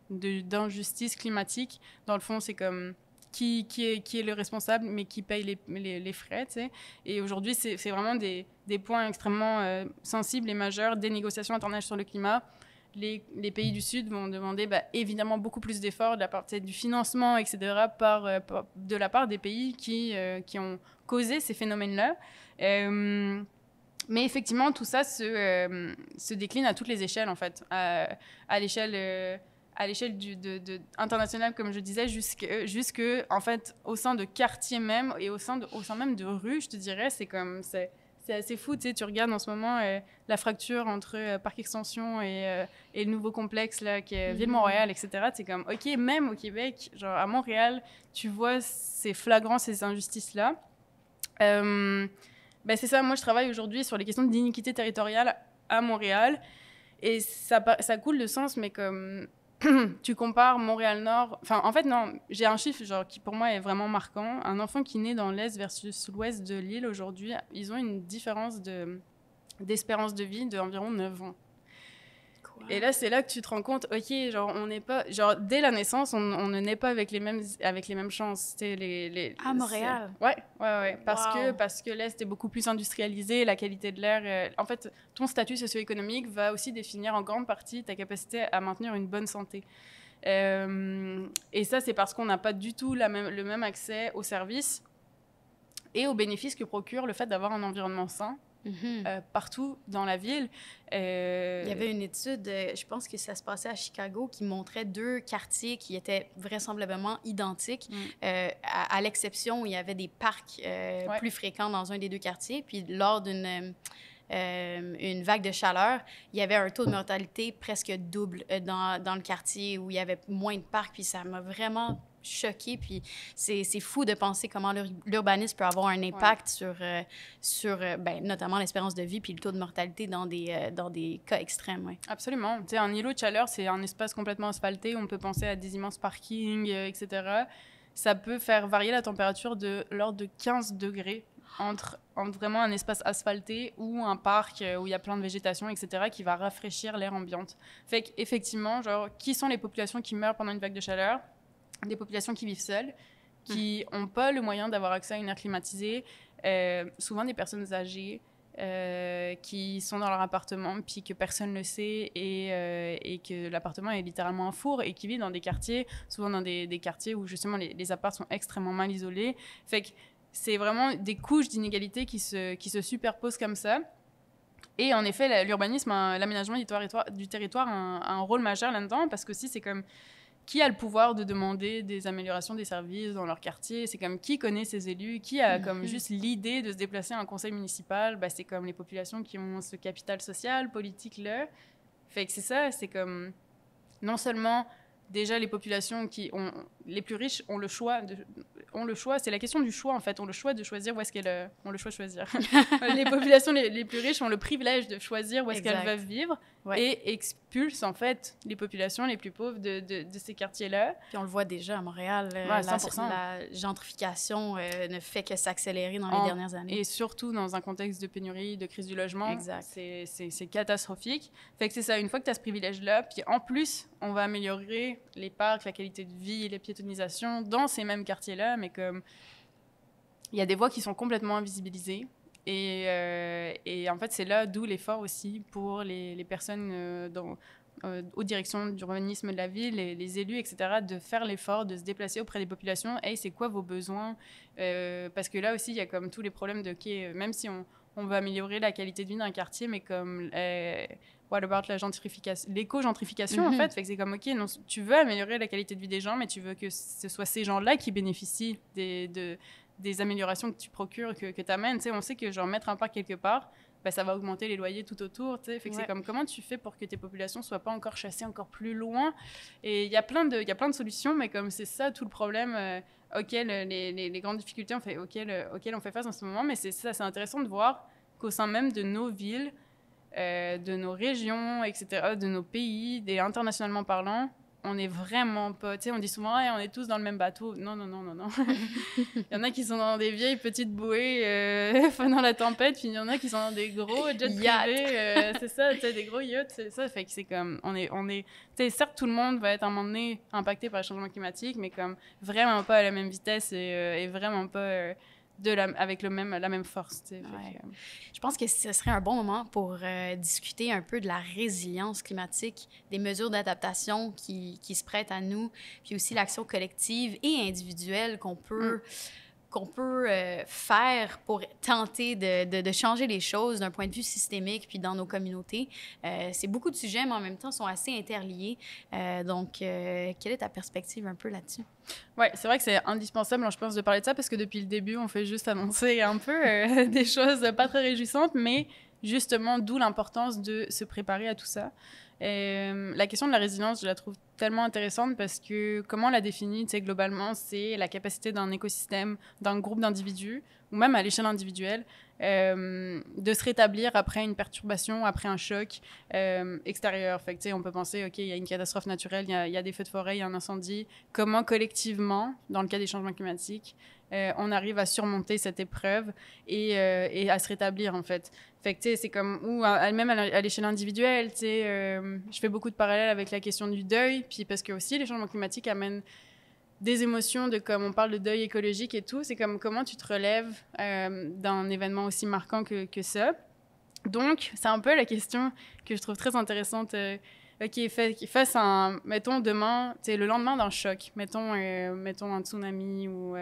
Speaker 2: d'injustice climatique. Dans le fond, c'est comme... Qui est le responsable, mais qui paye les frais, tu sais. Et aujourd'hui, c'est vraiment des points extrêmement sensibles et majeurs des négociations internationales sur le climat. Les pays du Sud vont demander évidemment beaucoup plus d'efforts de la part du financement, etc., de la part des pays qui ont causé ces phénomènes-là. Mais effectivement, tout ça se décline à toutes les échelles, en fait. À l'échelle internationale, comme je disais, jusque en fait, au sein de quartiers même et au sein même de rues, je te dirais, c'est assez fou. Tu sais, tu regardes en ce moment la fracture entre Parc Extension et le nouveau complexe là, qui est Ville-Montréal, etc. C'est comme, OK, même au Québec, genre à Montréal, tu vois ces flagrants, ces injustices-là. C'est ça, moi je travaille aujourd'hui sur les questions d'iniquité territoriale à Montréal et ça coule de sens, mais comme... tu compares Montréal-Nord... Enfin, en fait, non, j'ai un chiffre genre, qui, pour moi, est vraiment marquant. Un enfant qui naît dans l'Est versus l'Ouest de l'île, aujourd'hui, ils ont une différence d'espérance de vie d'environ 9 ans. Quoi? Et là, c'est là que tu te rends compte, OK, genre, on n'est pas... Genre, dès la naissance, on ne naît pas avec les mêmes chances.
Speaker 1: À Montréal?
Speaker 2: Ouais. Parce que l'Est est beaucoup plus industrialisé, la qualité de l'air... En fait, ton statut socio-économique va aussi définir en grande partie ta capacité à maintenir une bonne santé. Et ça, c'est parce qu'on n'a pas du tout le même accès aux services et aux bénéfices que procure le fait d'avoir un environnement sain. Partout dans la ville. Il
Speaker 1: y avait une étude, je pense que ça se passait à Chicago, qui montrait 2 quartiers qui étaient vraisemblablement identiques, à l'exception où il y avait des parcs plus fréquents dans un des 2 quartiers. Puis lors d'une vague de chaleur, il y avait un taux de mortalité presque double dans le quartier où il y avait moins de parcs. Puis ça m'a vraiment choquée. Puis c'est fou de penser comment l'urbanisme peut avoir un impact sur notamment l'espérance de vie puis le taux de mortalité dans des cas extrêmes. Ouais.
Speaker 2: Absolument. Tu sais, un îlot de chaleur, c'est un espace complètement asphalté. On peut penser à des immenses parkings, etc. Ça peut faire varier la température de l'ordre de 15 degrés entre vraiment un espace asphalté ou un parc où il y a plein de végétation, etc., qui va rafraîchir l'air ambiante. Fait qu'effectivement, genre, qui sont les populations qui meurent pendant une vague de chaleur ? Des populations qui vivent seules, qui n'ont pas le moyen d'avoir accès à une air climatisée, souvent des personnes âgées qui sont dans leur appartement, puis que personne ne le sait, et que l'appartement est littéralement un four, et qui vivent dans des quartiers, souvent dans des quartiers où justement les apparts sont extrêmement mal isolés. Fait que c'est vraiment des couches d'inégalité qui se superposent comme ça. Et en effet, l'urbanisme, l'aménagement du territoire a un rôle majeur là-dedans, parce que aussi, c'est comme qui a le pouvoir de demander des améliorations des services dans leur quartier, c'est comme qui connaît ses élus, qui a comme juste l'idée de se déplacer à un conseil municipal, bah, c'est comme les populations qui ont ce capital social, politique-là. Fait que c'est ça, c'est comme non seulement déjà les populations les plus riches ont le choix, c'est la question du choix en fait, ont le choix de choisir où est-ce qu'elles ont le choix de choisir. Les populations les plus riches ont le privilège de choisir où est-ce qu'elles veulent vivre et expulsent en fait les populations les plus pauvres de ces quartiers-là.
Speaker 1: Puis on le voit déjà à Montréal,
Speaker 2: 100%.
Speaker 1: la gentrification ne fait que s'accélérer dans les dernières années.
Speaker 2: Et surtout dans un contexte de pénurie, de crise du logement, c'est catastrophique. Fait que c'est ça, une fois que tu as ce privilège-là, puis en plus, on va améliorer les parcs, la qualité de vie, les piétonisations dans ces mêmes quartiers-là, mais comme il y a des voies qui sont complètement invisibilisées. Et en fait, c'est là d'où l'effort aussi pour les personnes aux directions d'urbanisme de la ville, les élus, etc., de faire l'effort de se déplacer auprès des populations. Hey, c'est quoi vos besoins? Parce que là aussi, il y a comme tous les problèmes même si on veut améliorer la qualité de vie d'un quartier, mais comme what about la gentrification, l'éco-gentrification en fait, fait que c'est comme ok, non, tu veux améliorer la qualité de vie des gens, mais tu veux que ce soit ces gens-là qui bénéficient des améliorations que tu procures, que tu amènes. On sait que genre mettre un parc quelque part, ben, ça va augmenter les loyers tout autour. Fait que c'est comme comment tu fais pour que tes populations soient pas encore chassées encore plus loin. Et il y a plein de solutions, mais comme c'est ça tout le problème auquel les grandes difficultés auxquelles on fait face en ce moment. Mais c'est ça, c'est intéressant de voir qu'au sein même de nos villes, de nos régions, etc., de nos pays, internationalement parlant, on n'est vraiment pas... Tu sais, on dit souvent, hey, on est tous dans le même bateau. Non. Il y en a qui sont dans des vieilles petites bouées pendant la tempête, puis il y en a qui sont dans des gros jets privés. C'est ça, tu sais, des gros yachts, c'est ça. Fait que c'est comme... On est tu sais, certes, tout le monde va être à un moment donné impacté par le changement climatique, mais comme vraiment pas à la même vitesse et vraiment pas... avec la même force.
Speaker 1: Ouais. Je pense que ce serait un bon moment pour discuter un peu de la résilience climatique, des mesures d'adaptation qui se prêtent à nous, puis aussi l'action collective et individuelle qu'on peut faire pour tenter de changer les choses d'un point de vue systémique puis dans nos communautés. C'est beaucoup de sujets, mais en même temps, sont assez interliés. Donc, quelle est ta perspective un peu là-dessus?
Speaker 2: Oui, c'est vrai que c'est indispensable, je pense, de parler de ça parce que depuis le début, on fait juste annoncer un peu des choses pas très réjouissantes, mais justement, d'où l'importance de se préparer à tout ça. La question de la résilience, je la trouve tellement intéressante parce que comment on la définit, tu sais, globalement, c'est la capacité d'un écosystème, d'un groupe d'individus, ou même à l'échelle individuelle, de se rétablir après une perturbation, après un choc extérieur. Fait que, tu sais, on peut penser, OK, il y a une catastrophe naturelle, il y a des feux de forêt, il y a un incendie. Comment collectivement, dans le cas des changements climatiques, on arrive à surmonter cette épreuve et à se rétablir, en fait. Fait que, tu sais, c'est comme... Ou même à l'échelle individuelle, tu sais, je fais beaucoup de parallèles avec la question du deuil, puis parce que aussi, les changements climatiques amènent des émotions, comme on parle de deuil écologique et tout, c'est comme comment tu te relèves d'un événement aussi marquant que ça. Donc, c'est un peu la question que je trouve très intéressante. Face à un, mettons, demain, le lendemain d'un choc, mettons un tsunami, ou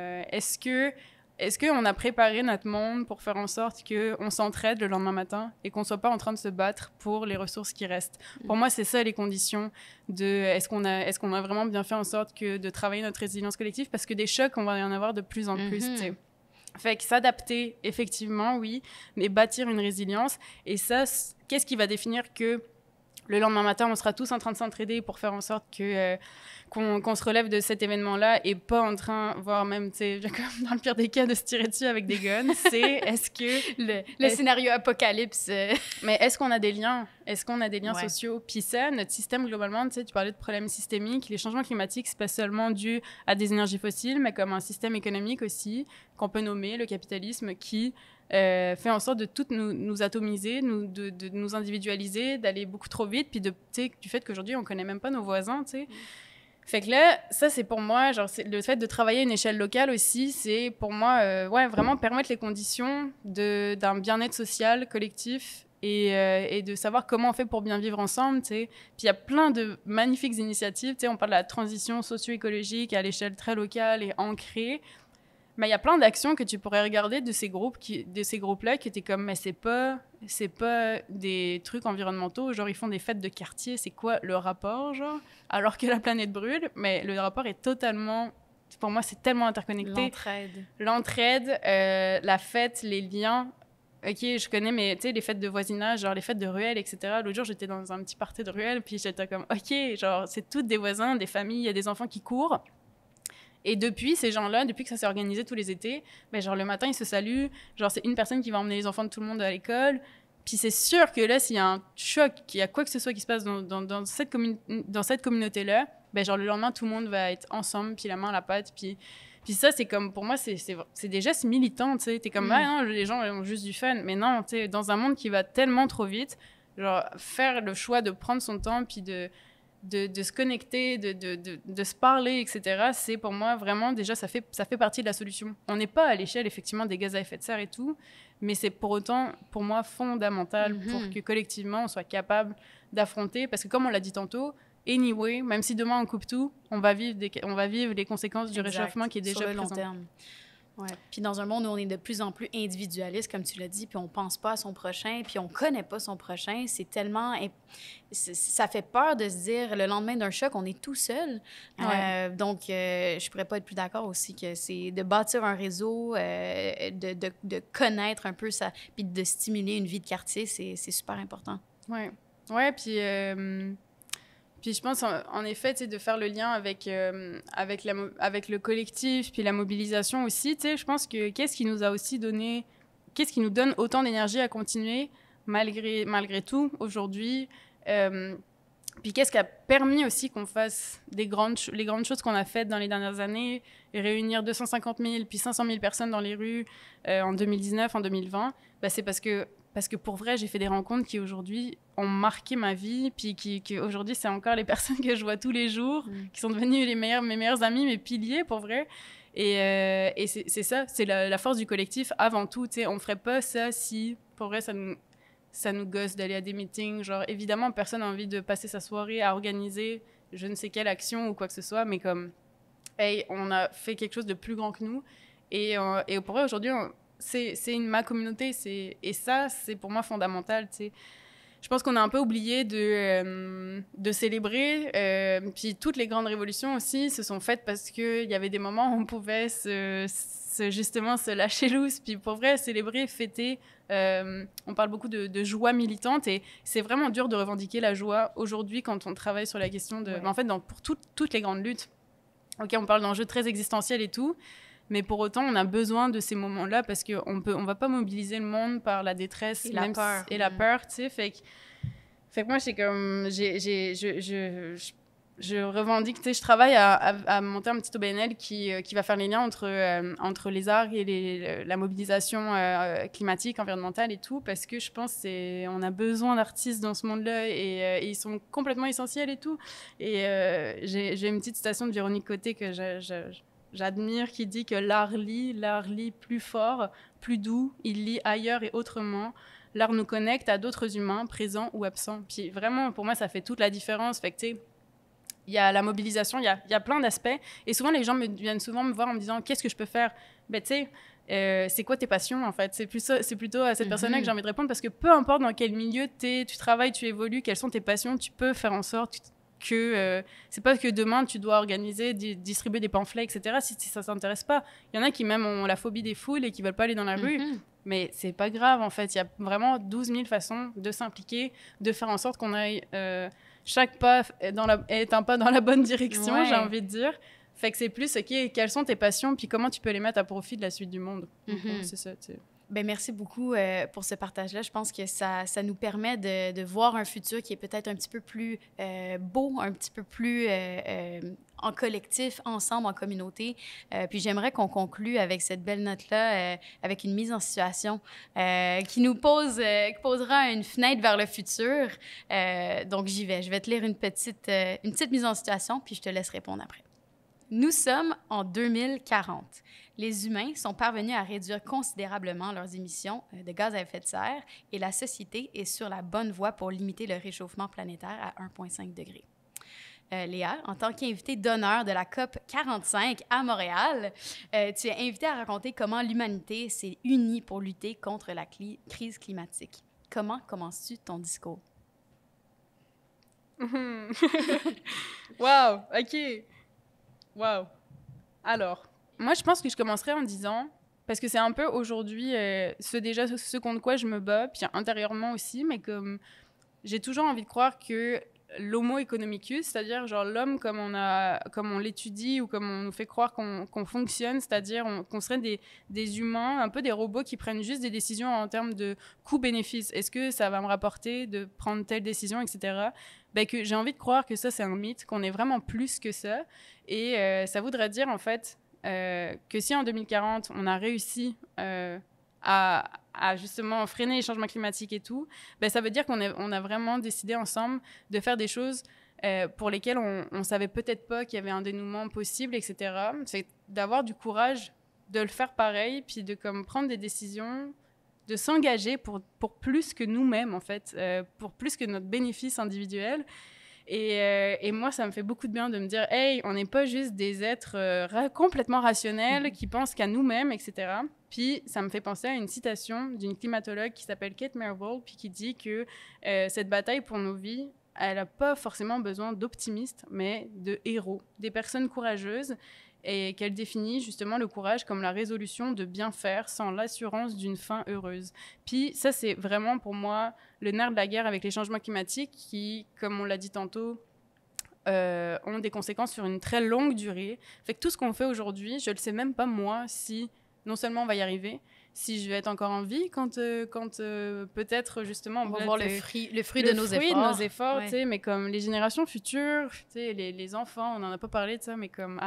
Speaker 2: est-ce qu'on a préparé notre monde pour faire en sorte qu'on s'entraide le lendemain matin et qu'on ne soit pas en train de se battre pour les ressources qui restent? Pour moi, c'est ça les conditions de est-ce qu'on a vraiment bien fait en sorte de travailler notre résilience collective? Parce que des chocs, on va y en avoir de plus en plus, tu sais. Fait que s'adapter, effectivement, oui, mais bâtir une résilience. Et ça, qu'est-ce qui va définir que le lendemain matin, on sera tous en train de s'entraider pour faire en sorte qu'on se relève de cet événement-là et pas en train, voire même, tu sais, comme dans le pire des cas, de se tirer dessus avec des guns. C'est est-ce que...
Speaker 1: le scénario apocalypse.
Speaker 2: Mais est-ce qu'on a des liens? Est-ce qu'on a des liens sociaux? Puis ça, notre système, globalement, tu sais, tu parlais de problèmes systémiques. Les changements climatiques, c'est pas seulement dû à des énergies fossiles, mais comme un système économique aussi, qu'on peut nommer le capitalisme, qui... fait en sorte de tout nous atomiser, de nous individualiser, d'aller beaucoup trop vite, puis du fait qu'aujourd'hui, on connaît même pas nos voisins, tu sais. Fait que là, ça, c'est pour moi, genre, le fait de travailler à une échelle locale aussi, c'est pour moi, vraiment permettre les conditions d'un bien-être social, collectif, et de savoir comment on fait pour bien vivre ensemble, tu sais. Puis il y a plein de magnifiques initiatives, tu sais, on parle de la transition socio-écologique à l'échelle très locale et ancrée. Mais il y a plein d'actions que tu pourrais regarder de ces groupes-là que t'es comme, mais c'est pas des trucs environnementaux, genre ils font des fêtes de quartier, c'est quoi le rapport, genre, alors que la planète brûle, mais le rapport est totalement, pour moi, c'est tellement interconnecté. L'entraide, la fête, les liens. Ok, je connais, mais tu sais, les fêtes de voisinage, genre les fêtes de ruelle, etc. L'autre jour, j'étais dans un petit party de ruelle, puis j'étais comme, ok, genre, c'est toutes des voisins, des familles, il y a des enfants qui courent. Et depuis, ces gens-là, depuis que ça s'est organisé tous les étés, ben, genre, le matin, ils se saluent. Genre, c'est une personne qui va emmener les enfants de tout le monde à l'école. Puis c'est sûr que là, s'il y a un choc, qu'il y a quoi que ce soit qui se passe dans cette communauté-là, ben, genre, le lendemain, tout le monde va être ensemble, puis la main à la pâte, puis ça, c'est comme, pour moi, c'est des gestes militants, tu sais. T'es comme, ah non, les gens ont juste du fun. Mais non, tu sais, dans un monde qui va tellement trop vite, genre, faire le choix de prendre son temps, puis de se connecter, de se parler, etc., c'est pour moi vraiment, déjà, ça fait partie de la solution. On n'est pas à l'échelle, effectivement, des gaz à effet de serre et tout, mais c'est pour autant, pour moi, fondamental pour que collectivement, on soit capable d'affronter, parce que comme on l'a dit tantôt, anyway, même si demain on coupe tout, on va vivre les conséquences du réchauffement qui est déjà
Speaker 1: sur le long
Speaker 2: présent.
Speaker 1: terme. Ouais. Puis dans un monde où on est de plus en plus individualiste, comme tu l'as dit, puis on pense pas à son prochain, puis on connaît pas son prochain, c'est tellement... ça fait peur de se dire, le lendemain d'un choc, on est tout seul.
Speaker 2: Ouais.
Speaker 1: Donc, je pourrais pas être plus d'accord aussi que c'est de bâtir un réseau, de connaître un peu ça, puis de stimuler une vie de quartier, c'est super important.
Speaker 2: Ouais, ouais, puis je pense, en effet, tu sais, de faire le lien avec le collectif, puis la mobilisation aussi, tu sais, je pense que qu'est-ce qui nous donne autant d'énergie à continuer malgré tout aujourd'hui, puis qu'est-ce qui a permis aussi qu'on fasse les grandes choses qu'on a faites dans les dernières années, réunir 250 000 puis 500 000 personnes dans les rues en 2019, en 2020, ben c'est parce que pour vrai, j'ai fait des rencontres qui aujourd'hui ont marqué ma vie, puis qui aujourd'hui, c'est encore les personnes que je vois tous les jours, qui sont devenues mes meilleurs amis, mes piliers, pour vrai. Et c'est ça, c'est la force du collectif avant tout. On ne ferait pas ça si, pour vrai, ça nous gosse d'aller à des meetings. Genre, évidemment, personne n'a envie de passer sa soirée à organiser je ne sais quelle action ou quoi que ce soit, mais comme, hey, on a fait quelque chose de plus grand que nous. Et pour vrai, aujourd'hui, c'est ma communauté, et ça, c'est pour moi fondamental, tu sais. Je pense qu'on a un peu oublié de célébrer, puis toutes les grandes révolutions aussi se sont faites parce qu'il y avait des moments où on pouvait justement se lâcher loose, puis pour vrai, célébrer, fêter. On parle beaucoup de joie militante, et c'est vraiment dur de revendiquer la joie aujourd'hui quand on travaille sur la question de... Ouais. En fait, pour toutes les grandes luttes, ok, on parle d'enjeux très existentiels et tout, mais pour autant, on a besoin de ces moments-là parce qu'on ne va pas mobiliser le monde par la détresse
Speaker 1: et la peur.
Speaker 2: Et la peur, tu sais. Fait que moi, c'est comme... Je revendique, tu sais, je travaille à monter un petit OBNL qui va faire les liens entre les arts et la mobilisation climatique, environnementale et tout, parce que je pense qu'on a besoin d'artistes dans ce monde-là, et ils sont complètement essentiels et tout. Et j'ai une petite citation de Véronique Côté que j'admire, qui dit que l'art lit plus fort, plus doux, il lit ailleurs et autrement. L'art nous connecte à d'autres humains, présents ou absents. Puis vraiment, pour moi, ça fait toute la différence. Fait que, tu sais, il y a la mobilisation, il y a plein d'aspects. Et souvent, les gens viennent souvent me voir en me disant « Qu'est-ce que je peux faire ?» Ben, tu sais, c'est quoi tes passions, en fait? C'est plutôt à cette personne-là que j'ai envie de répondre, parce que peu importe dans quel milieu tu travailles, tu évolues, quelles sont tes passions, tu peux faire en sorte que c'est pas que demain tu dois organiser, distribuer des pamphlets, etc. si ça s'intéresse pas. Il y en a qui même ont la phobie des foules et qui veulent pas aller dans la rue, mais c'est pas grave, en fait. Il y a vraiment 12 000 façons de s'impliquer, de faire en sorte qu'on aille... chaque pas est un pas dans la bonne direction, ouais. J'ai envie de dire. Fait que c'est plus, OK, quelles sont tes passions, puis comment tu peux les mettre à profit de la suite du monde. C'est ça, tu sais.
Speaker 1: Ben, merci beaucoup pour ce partage-là. Je pense que ça nous permet de voir un futur qui est peut-être un petit peu plus beau, un petit peu plus en collectif, ensemble, en communauté. Puis j'aimerais qu'on conclue avec cette belle note-là, avec une mise en situation qui nous posera une fenêtre vers le futur. Donc j'y vais. Je vais te lire une petite mise en situation, puis je te laisse répondre après. Nous sommes en 2040. Les humains sont parvenus à réduire considérablement leurs émissions de gaz à effet de serre, et la société est sur la bonne voie pour limiter le réchauffement planétaire à 1,5 degré. Léa, en tant qu'invitée d'honneur de la COP 45 à Montréal. Tu es invitée à raconter comment l'humanité s'est unie pour lutter contre la crise climatique. Comment commences-tu ton discours?
Speaker 2: Wow, OK. Wow. Alors, moi, je pense que je commencerai en disant, parce que c'est un peu aujourd'hui ce contre quoi je me bats, puis intérieurement aussi, mais comme j'ai toujours envie de croire que l'homo economicus, c'est-à-dire genre l'homme comme on l'étudie ou comme on nous fait croire qu'on fonctionne, c'est-à-dire qu'on serait des humains, un peu des robots qui prennent juste des décisions en termes de coût-bénéfice. Est-ce que ça va me rapporter de prendre telle décision, etc. Ben que j'ai envie de croire que ça, c'est un mythe, qu'on est vraiment plus que ça. Et ça voudrait dire, en fait, que si en 2040, on a réussi à justement freiner les changements climatiques et tout, ben ça veut dire qu'on a vraiment décidé ensemble de faire des choses pour lesquelles on savait peut-être pas qu'il y avait un dénouement possible, etc. C'est d'avoir du courage de le faire pareil, puis de comme prendre des décisions, de s'engager pour plus que nous-mêmes, en fait, pour plus que notre bénéfice individuel. Et moi, ça me fait beaucoup de bien de me dire, hey, on n'est pas juste des êtres complètement rationnels qui pensent qu'à nous-mêmes, etc. Puis ça me fait penser à une citation d'une climatologue qui s'appelle Kate Marvel, puis qui dit que cette bataille pour nos vies, elle n'a pas forcément besoin d'optimistes, mais de héros, des personnes courageuses, et qu'elle définit justement le courage comme la résolution de bien faire sans l'assurance d'une fin heureuse. Puis ça, c'est vraiment pour moi le nerf de la guerre avec les changements climatiques qui, comme on l'a dit tantôt, ont des conséquences sur une très longue durée. Fait que tout ce qu'on fait aujourd'hui, je ne le sais même pas moi si non seulement on va y arriver, si je vais être encore en vie quand peut-être justement
Speaker 1: on va voir le fruit de nos efforts,
Speaker 2: ouais. Mais comme les générations futures, les enfants, on n'en a pas parlé de ça, mais comme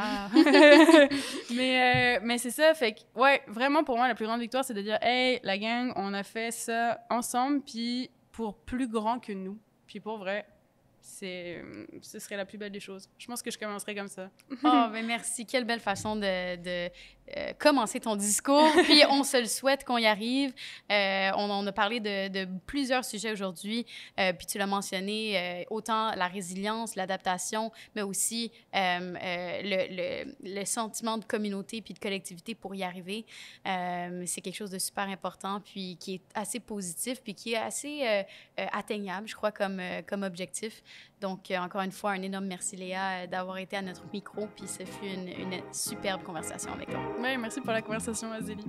Speaker 2: mais c'est ça, fait que ouais, vraiment pour moi la plus grande victoire, c'est de dire hey la gang, on a fait ça ensemble, puis pour plus grand que nous, puis pour vrai. Ce serait la plus belle des choses. Je pense que je commencerai comme ça.
Speaker 1: Oh, ben merci. Quelle belle façon de commencer ton discours. Puis on se le souhaite qu'on y arrive. On a parlé de plusieurs sujets aujourd'hui. Puis tu l'as mentionné, autant la résilience, l'adaptation, mais aussi le sentiment de communauté puis de collectivité pour y arriver. C'est quelque chose de super important, puis qui est assez positif, puis qui est assez atteignable, je crois, comme objectif. Donc, encore une fois, un énorme merci, Léa, d'avoir été à notre micro. Puis ce fut une superbe conversation avec toi.
Speaker 2: Oui, merci pour la conversation, Azélie.